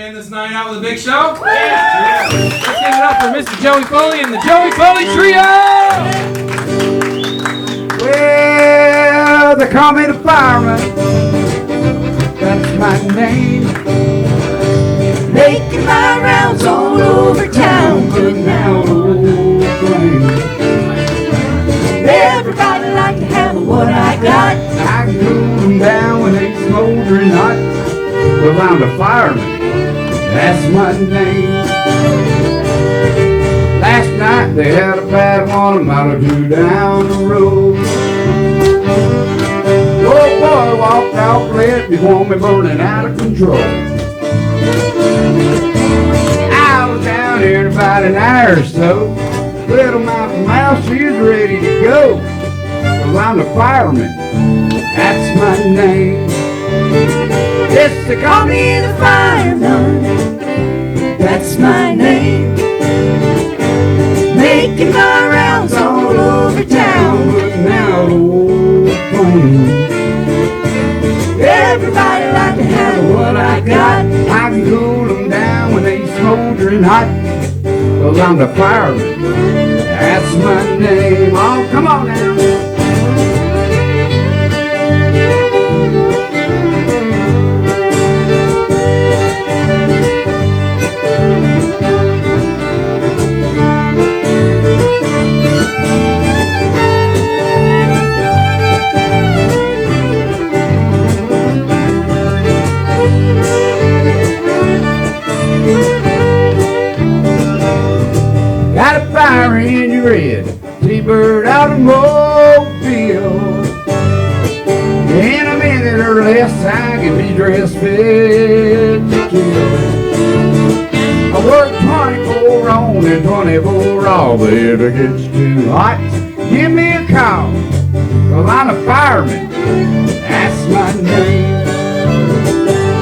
end this night out with a big show? Yeah. Let's give it up for Mr. Joey Foley and the Joey Foley Trio! Well, they call me the fireman. That's my name. Making my rounds all over town, putting out old flames. everybody like to have what I got. I can cool them down when they smoldering hot. Well, I'm the fireman, that's my name. Last night they had a bad one, a mile or two down the road. Oh boy walked out red before me burning out of control. I was down here in about an hour or so. Little mouth mouse, she's ready to go. Well, I'm the fireman, that's my name. Yes, they call me the fireman, That's my name. Making my rounds all over town, putting out old flames. everybody like to have what I got. I can cool them down when they smoldering hot. Well, I'm the fireman, that's my name. Oh, come on now. Got a fire in your red, T-bird automobile. In a minute or less, I can be dressed fit to kill. I work 24 on and 24 off, but if it gets too hot, give me a call. Well, I'm a fireman, that's my name.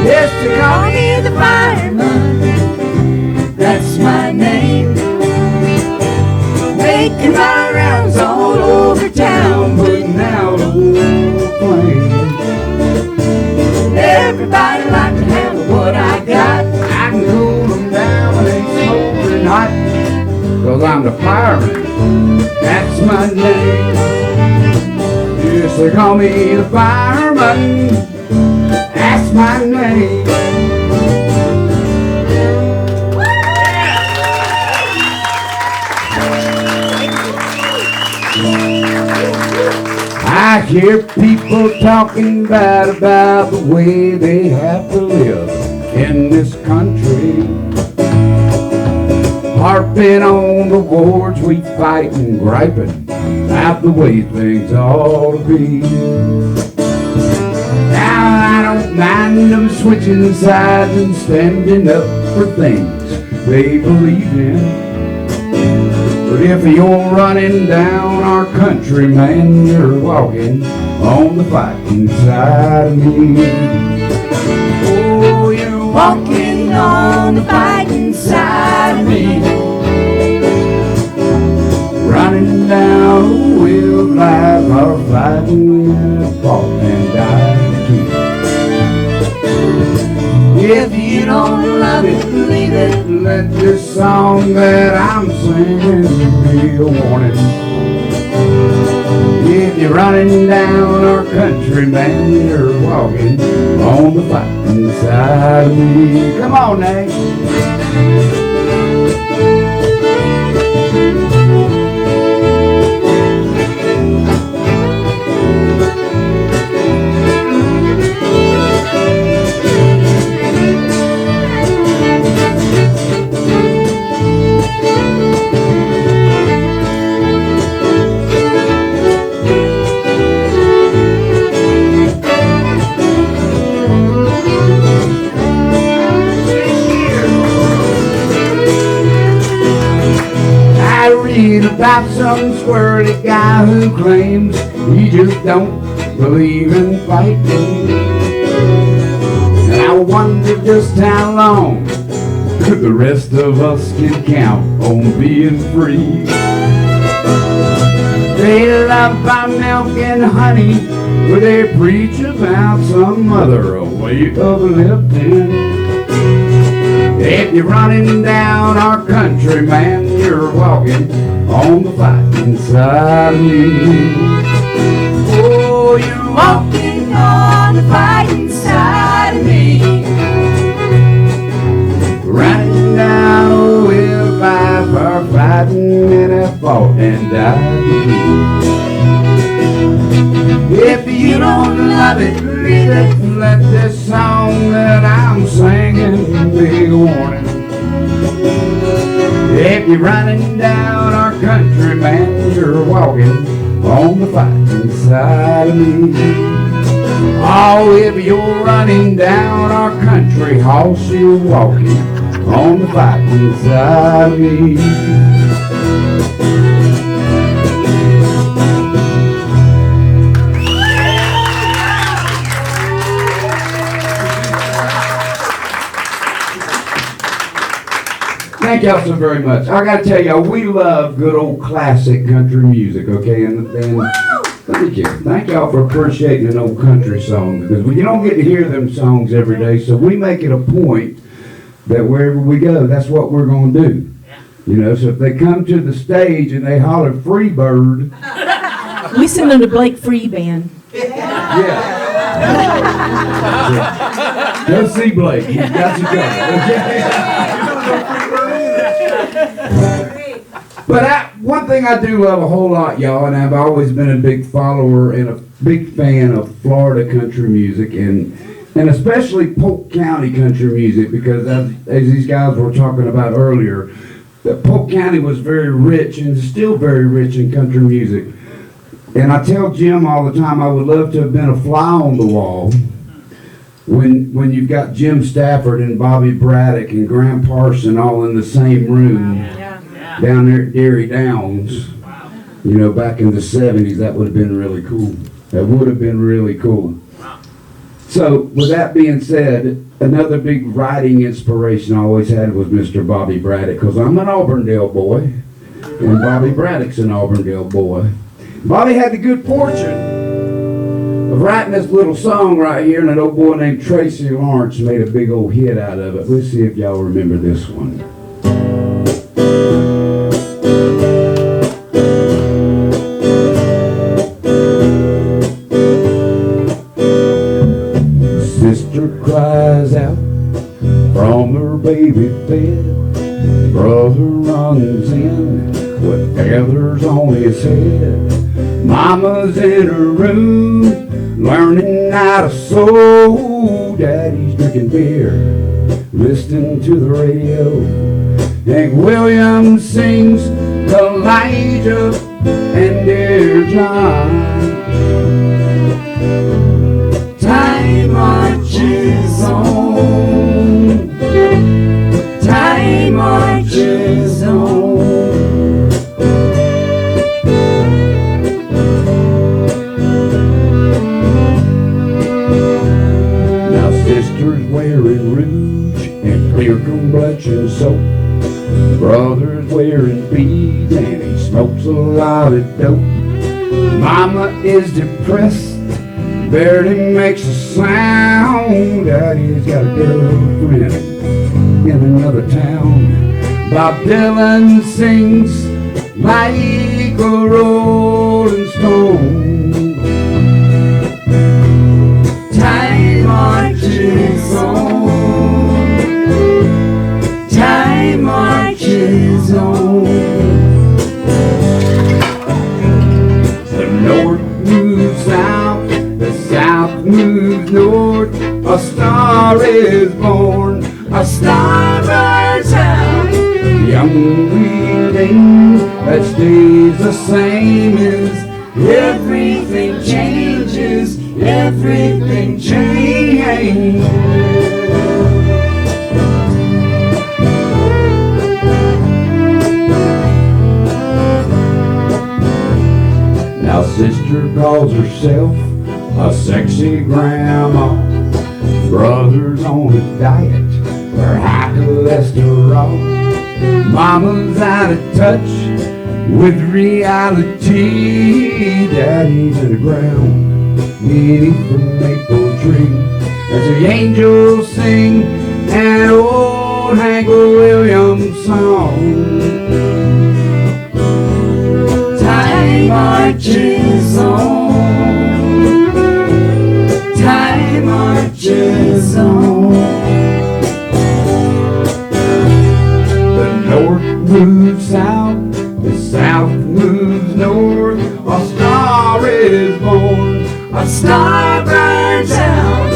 Yes, they call me the fireman, That's my name. Making my rounds all over town, putting out old flames. everybody like to have what I got. I can cool them down when they smoldering hot. Cause I'm the fireman, that's my name. Yes, they call me the fireman, that's my name. I hear people talking bad about the way they have to live in this country, harping on the wars we fight and griping about the way things ought to be. Now I don't mind them switching sides and standing up for things they believe in. But if you're running down our country, man, you're walking on the fighting side of me. Oh, you're Walking on the fighting side of me. running down the wheel of life, our fighting and fought and died too. If you don't love it, believe it, let this song that I'm singing be a warning. If you're running down our country, man, you're walking on the fighting side of me. Come on, Nate. Read about some squirrely guy who claims he just don't believe in fighting. And I wonder just how long the rest of us can count on being free. They love our milk and honey, but they preach about some other way of living. If you're running down our country, man, you're walking on the fighting side of me. Oh, you're Walking on the fighting side of me. running down, oh, if I are fighting and have fought and died. If you don't love it, leave it. Let this song that I'm singing be a warning. If you're running down our country, man, you're walking on the fighting side of me. Oh, if you're running down our country house, you're walking on the fighting side of me. Thank y'all so very much. I gotta tell y'all, we love good old classic country music, okay? And thank you. Thank y'all for appreciating an old country song, because you don't get to hear them songs every day, so we make it a point that wherever we go, that's what we're gonna do. You know, so if they come to the stage and they holler "Free Bird," We send them to Blake Free Band. yeah. Go see Blake. He's got you covered. Okay? But one thing I do love a whole lot, y'all, and I've always been a big follower and a big fan of Florida country music, and especially Polk County country music, because as these guys were talking about earlier, that Polk County was very rich and is still very rich in country music. And I tell Jim all the time, I would love to have been a fly on the wall when you've got Jim Stafford and Bobby Braddock and Graham Parson all in the same room down there at Dairy Downs. You know, back in the 70s, that would have been really cool. That would have been really cool. So, with that being said, another big writing inspiration I always had was Mr. Bobby Braddock, because I'm an Auburndale boy, and Bobby Braddock's an Auburndale boy. Bobby had the good fortune of writing this little song right here, and an old boy named Tracy Lawrence made a big old hit out of it. Let's see if y'all remember this one. Sister cries out from her baby bed. Brother runs in with feathers on his head. Mama's in her room learning how to sew. Daddy's drinking beer, listening to the radio. Hank Williams sings Elijah and Dear John. Time marches on. Time marches on. Now sister's wearing rouge and clear complexion soap. Brother's wearing beads and he smokes a lot of dope. Mama is depressed, barely makes a sound. Daddy's got a girlfriend in another town. Bob Dylan sings like a rolling stone. Time marches on. Time marches on. The north moves south, the south moves north. A star is born, a star burns out. The only thing that stays the same is everything changes, everything changes. Now sister calls herself a sexy grandma. Brother's on a diet for high cholesterol. Mama's out of touch with reality. Daddy's in the ground beneath the maple tree as the angels sing and oh old Hank Williams song. Time marches on. Time marches on. The north moves south, the south moves north. A star is born, a star burns out.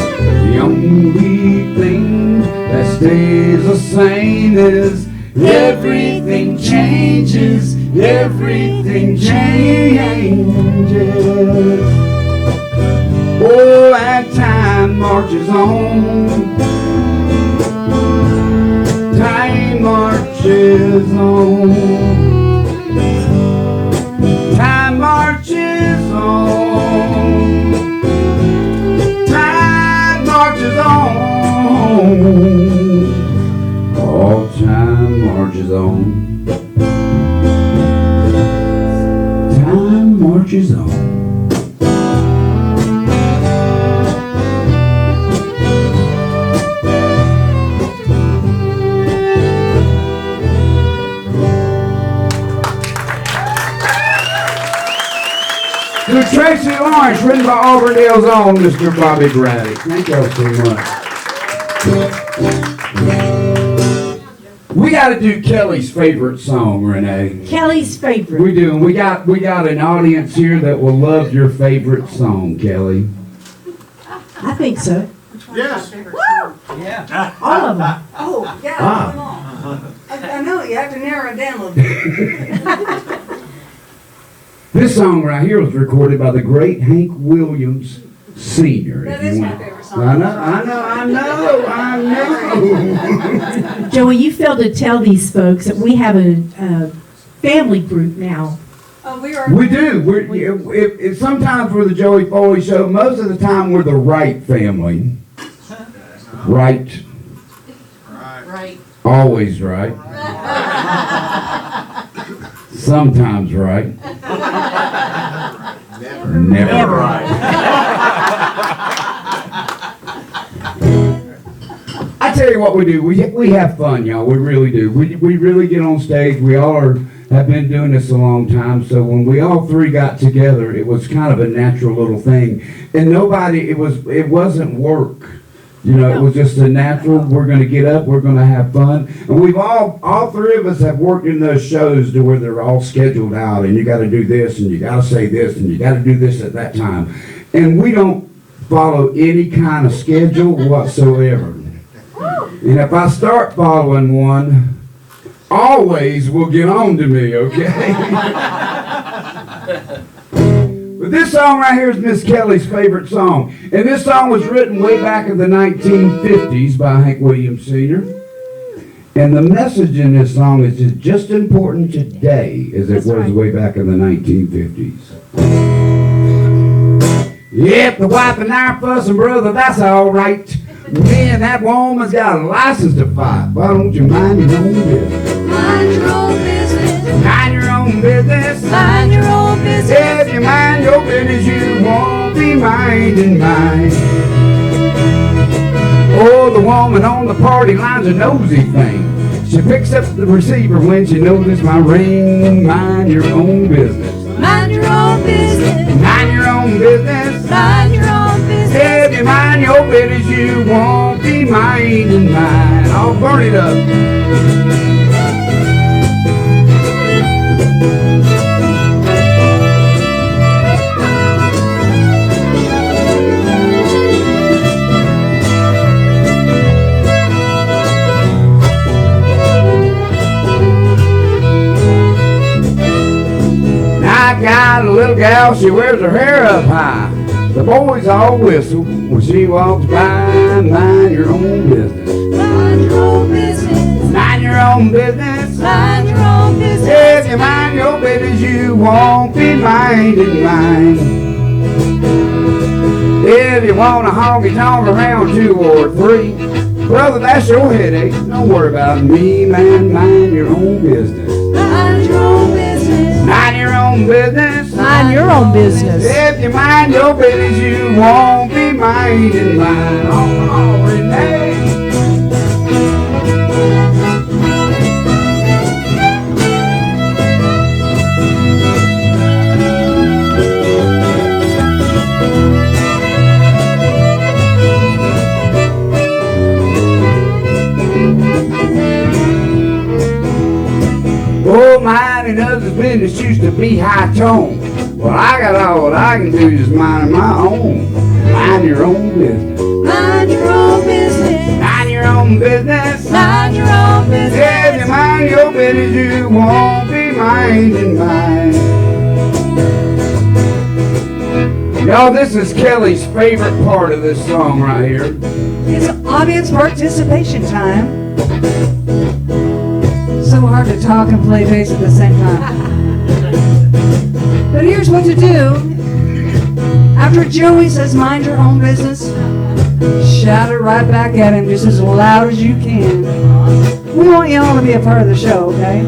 The only thing that stays the same is everything changes, everything changes. Oh, and time marches on. Time marches on. Time marches on. Time marches on. All time marches on. Time marches on. To Tracy Lawrence, written by Auburndale's own Mr. Bobby Braddock. Thank y'all so much. We got to do Kelly's favorite song, Renee. Kelly's favorite. We do, and we got an audience here that will love your favorite song, Kelly. I think so. Yes. All of them. Oh, yeah. Ah. I know, you have to narrow it down a little bit. This song right here was recorded by the great Hank Williams Sr. That if is you my want. favorite song. I know. Joey, you failed to tell these folks that we have a family group now. Oh, we are. We do. If sometimes we're the Joey Foley Show. Most of the time we're the Wright family. Right. Right. Always right. Sometimes right. Never right. I tell you what we do. We have fun, y'all. We really do. We really get on stage. We all have been doing this a long time. So when we all three got together, it was kind of a natural little thing. And it wasn't work. You know, it was just a natural, we're going to get up, we're going to have fun. And we've all three of us have worked in those shows to where they're all scheduled out, and you got to do this, and you got to say this, and you got to do this at that time. And we don't follow any kind of schedule whatsoever. And if I start following one, always will get on to me, okay? But this song right here is Miss Kelly's favorite song. And this song was written way back in the 1950s by Hank Williams Sr. And the message in this song is just important today as it was way back in the 1950s. Yep, the wife and I are fussing, brother, that's all right. Me and that woman's got a license to fight. Why don't you mind your own business? Mind your own business. Mind your own business. Mind your own business. If you mind your business, you won't be minding mine. Oh, the woman on the party line's a nosy thing. She picks up the receiver when she notices my ring. Mind your own business. Mind your own business. Mind your own business. Mind your own business. If you mind your business, you won't be minding mine. I'll burn it up. I got a little gal, she wears her hair up high. The boys all whistle when she walks by. Mind your own business. Mind your own business. Mind your own business. Mind your own business. If you mind your business, you won't be minding mine. If you want a honky-tonk around 2 or 3, brother, that's your headache. Don't worry about me, man. Mind your own business. Mind your own business. Mind your own business. Mind your own business. If you mind your business, you won't be minding mine. Oh, Renee. business used to be high tone. Well, I got all I can do is mind my own. Mind your own business. Mind your own business. Mind your own business. Mind your own business. If you mind your business, you won't be minding mine. Y'all, this is Kelly's favorite part of this song right here. It's audience participation time. So hard to talk and play bass at the same time. But here's what to do. After Joey says mind your own business, shout it right back at him just as loud as you can. We want you all to be a part of the show, okay?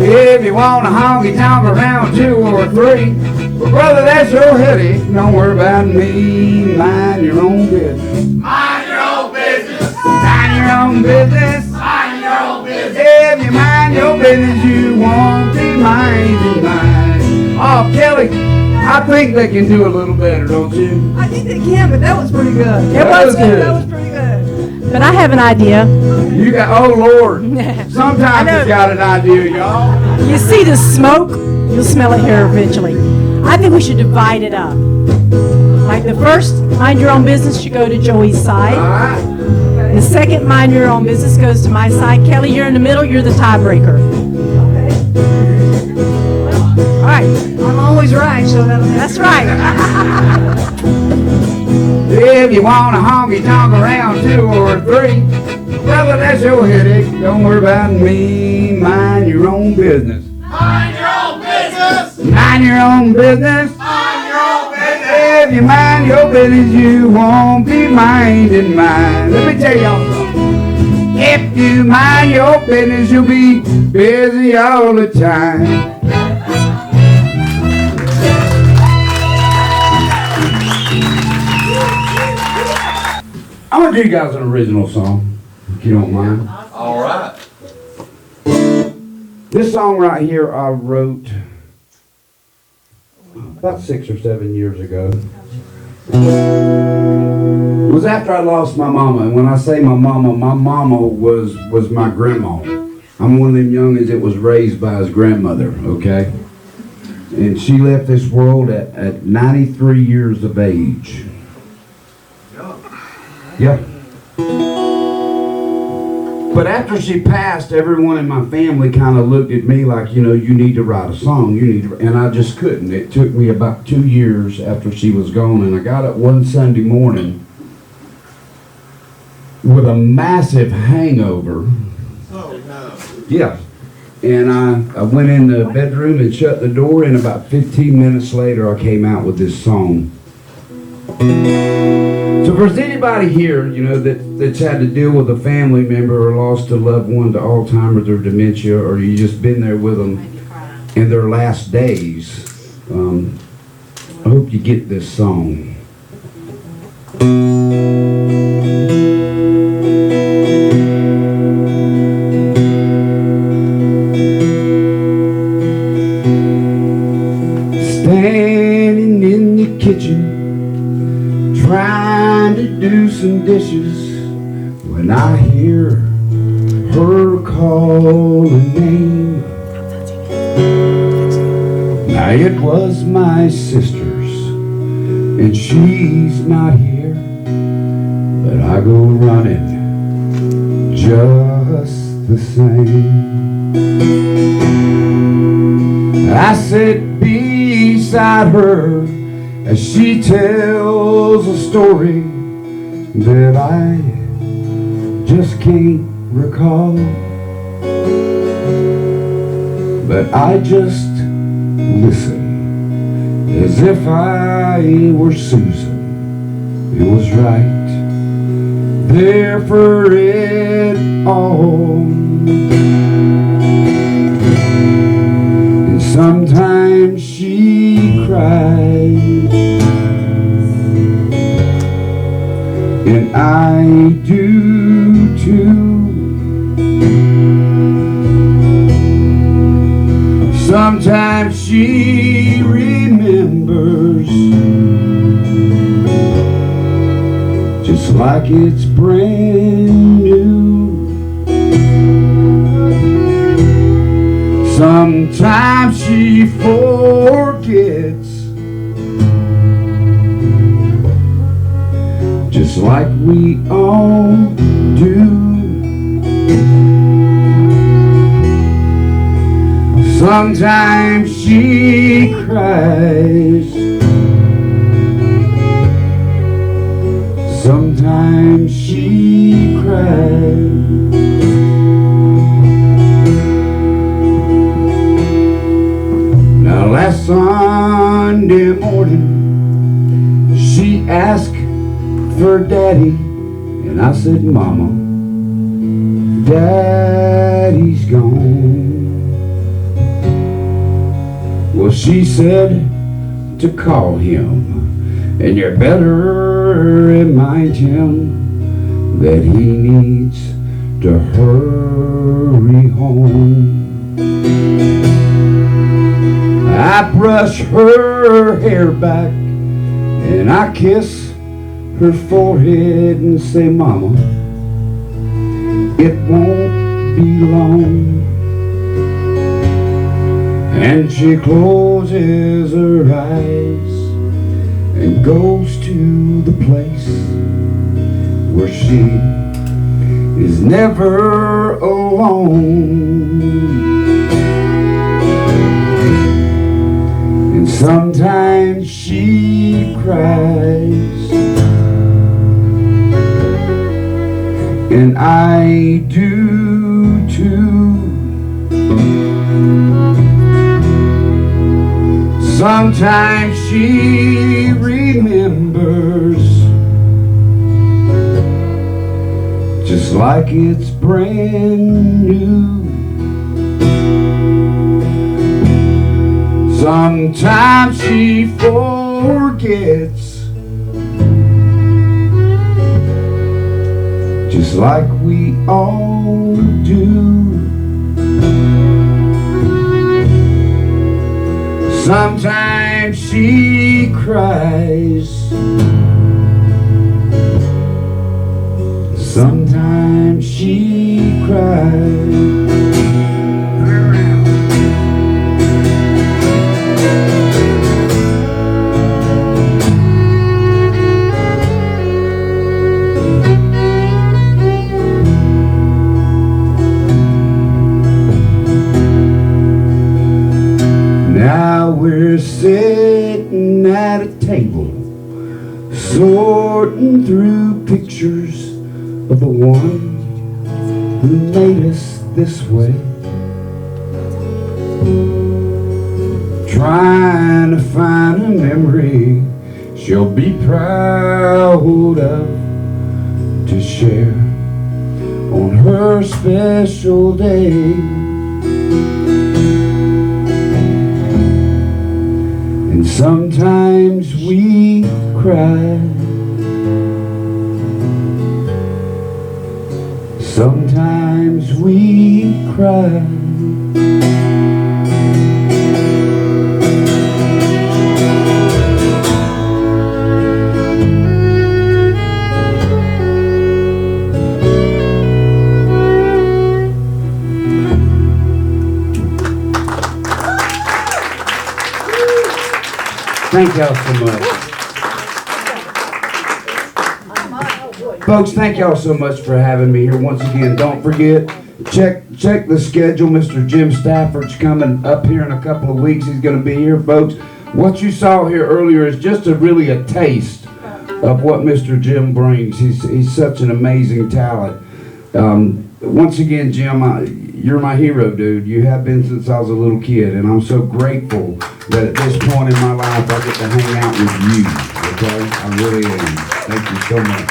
If you want a honky tonk around 2 or 3, well, brother, that's your headache. Don't worry about me. Mind your own business. Mind your own business. Mind your own business. Mind your own business. If you mind your business, you won't be minding mine. Oh, Kelly, I think they can do a little better, don't you? I think they can, but that was pretty good. It was good. That was pretty good. But I have an idea. You got, oh Lord. Sometimes you got an idea, y'all. You see the smoke? You'll smell it here eventually. I think we should divide it up. Like the first, mind your own business should go to Joey's All side. right. The second, mind your own business goes to my side. Kelly, you're in the middle. You're the tiebreaker. All right. I'm always right, so That's right. If you want a honky tonk around 2 or 3, brother, that's your headache. Don't worry about me. Mind your own business. Mind your own business. Mind your own business. Mind your own business. If you mind your business, you won't be minding mine. Let me tell y'all something. If you mind your business, you'll be busy all the time. I'm gonna do you guys an original song, if you don't mind. All right. This song right here I wrote about 6 or 7 years ago. It was after I lost my mama, and when I say my mama was my grandma. I'm one of them youngins that was raised by his grandmother, okay? And she left this world at 93 years of age. Yeah. But after she passed, everyone in my family kind of looked at me like, you know, you need to write a song. And I just couldn't. It took me about 2 years after she was gone, and I got up one Sunday morning with a massive hangover. Oh, no. Yeah. And I went in the bedroom and shut the door, and about 15 minutes later, I came out with this song. So if there's anybody here, you know, that's had to deal with a family member or lost a loved one to Alzheimer's or dementia, or you just been there with them in their last days, I hope you get this song. Standing in the kitchen trying to do some dishes when I hear her call a name. Now it was my sister's, and she's not here, but I go running just the same. I sit beside her as she tells a story that I just can't recall. But I just listen as if I were Susan. It was right there for it all. And sometimes she cried, and I do too. Sometimes she remembers just like it's brand new. Sometimes she forgets, just like we all do. Sometimes she cries, sometimes she cries. Now last Sunday morning she asked for Daddy, and I said, Mama, Daddy's gone. Well, she said to call him, and you better remind him that he needs to hurry home. I brush her hair back and I kiss her forehead and say, Mama, it won't be long. And she closes her eyes and goes to the place where she is never alone. And sometimes she cries, and I do too. Sometimes she remembers, just like it's brand new. Sometimes she forgets, just like we all do. Sometimes she cries, sometimes she cries. Now we're sitting at a table, sorting through pictures of the one who made us this way, trying to find a memory she'll be proud of to share on her special day. And sometimes we cry, sometimes we cry. Thank y'all so much. Folks, thank y'all so much for having me here. Once again, don't forget, check the schedule. Mr. Jim Stafford's coming up here in a couple of weeks. He's going to be here, folks. What you saw here earlier is just really a taste of what Mr. Jim brings. He's such an amazing talent. Once again, Jim, you're my hero, dude. You have been since I was a little kid, and I'm so grateful that at this point in my life I get to hang out with you. Okay? I really am. Thank you so much.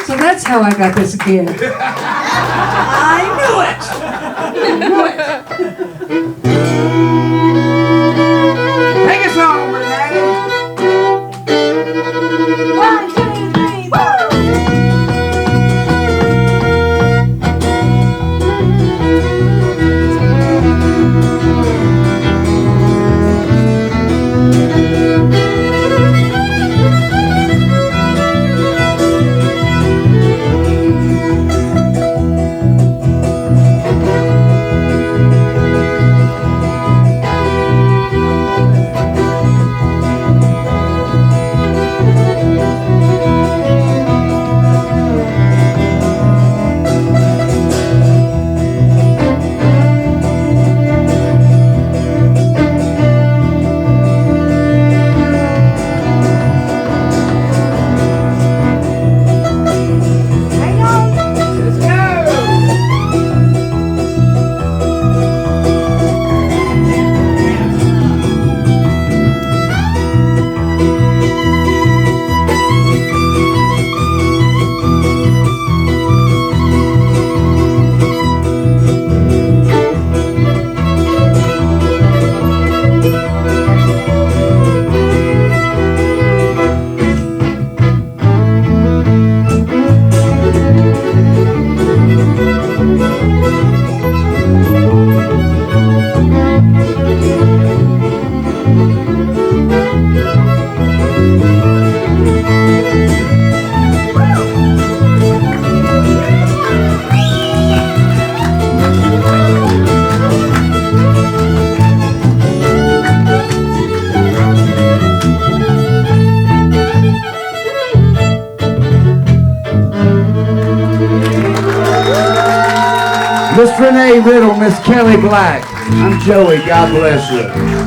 So that's how I got this gig. I knew it! Take us home, Renee! 1, 2, 3, woo! Renee Riddle, Miss Kelly Black. I'm Joey. God bless you.